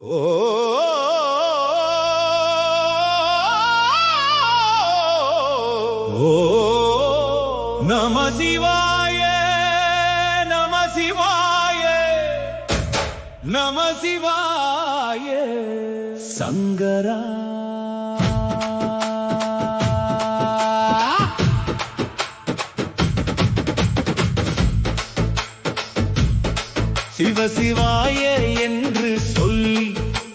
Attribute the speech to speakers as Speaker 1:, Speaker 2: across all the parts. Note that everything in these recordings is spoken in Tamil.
Speaker 1: ஓ நம சிவாய நம சிவாய நம சிவாய சங்கரா சிவ சிவாய என்று சொல்லி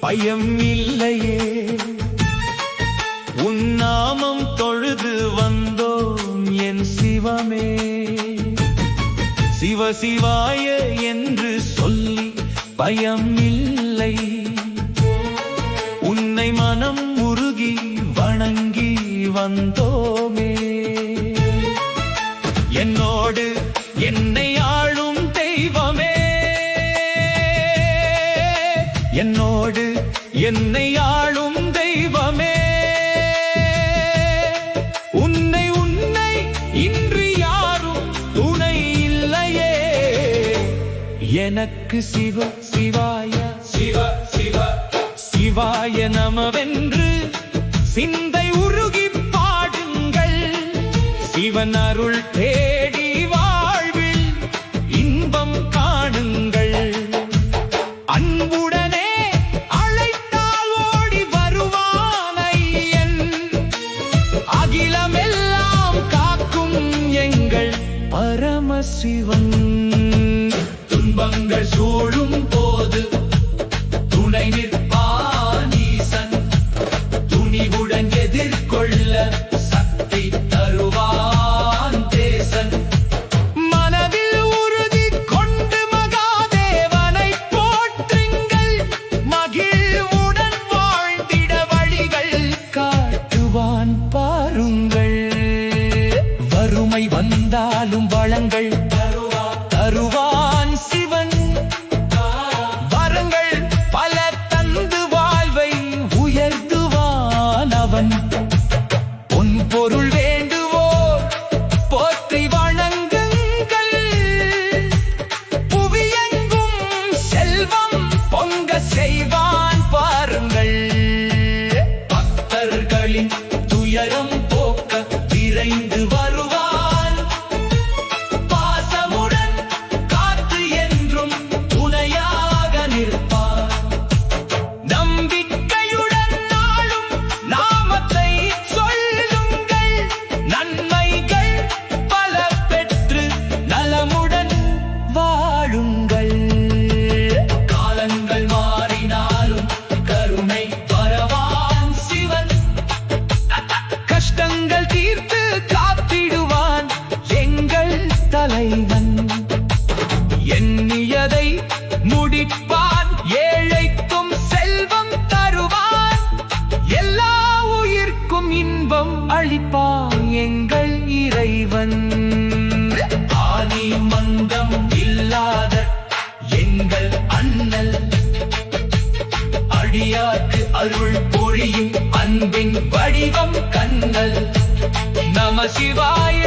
Speaker 1: பயம் இல்லையே, உன் நாமம் தொழுது வந்தோம் என் சிவமே. சிவ சிவாய என்று சொல்லி பயம் இல்லை, உன்னை மனம் உருகி வணங்கி வந்தோமே. என்னோடு என்னை ஆளும் தெய்வமே, என்னோடு என்னை ஆளும் தெய்வமே. உன்னை உன்னை இன்றி யாரும் துணை இல்லையே. எனக்கு சிவ சிவாய சிவ சிவ சிவாய நமவென்று சிந்தை உருகி பாடுங்கள். சிவன் அருள் தேடி வாழ்வில் இன்பம் காணுங்கள். அன்புடனே அழைத்தால் ஓடி வருவான் ஐயன், அகிலமெல்லாம் காக்கும் எங்கள் பரமசிவன். துன்பங்கள் சூழும் போது துணை நிற்பான் ஈசன், துணிவுடன் எதிர்கொள்ள சக்தி தருவான் தேசன். மனதில் உறுதி கொண்டு மகாதேவனை போற்றுங்கள், மகிழ்வுடன் வாழ்ந்திட வழிகள் காட்டுவான் பாருங்கள். வறுமை வந்தாலும் வளங்கள் தருவான் சிவன், வரங்கள் பல தந்து வாழ்வை உயர்த்துவான் அவன். பொன் பொருள் வேண்டுவோர் போற்றி வணங்குங்கள், புவியெங்கும் செல்வம் பொங்க செய்வான் பாருங்கள். பக்தர்களின் துயரம் போக்க விரைந்து வருவான், பாசமுடன் காத்து என்றும் துணையாக நிற்பான். நம்பிக்கையுடன் நாளும் நாமத்தை சொல்லுங்கள், நன்மைகள் பல பெற்று நலமுடன் வாழுங்கள். காலங்கள் மாறினாலும் கருணை வரவான் சிவன், கஷ்டங்கள் தீர்த்து காத்திடுவான் எங்கள் தலைவன். எண்ணியதை முடிப்பான், ஏழைக்கும் செல்வம் தருவான், எல்லா உயிர்க்கும் இன்பம் அளிப்பான் எங்கள் இறைவன். ஆனி மந்தம் இல்லாத எங்கள் அண்ணல், அடியார்க்கு அருள் பொழியும் அன்பின் வடிவம் கண்ணல். நம சிவாய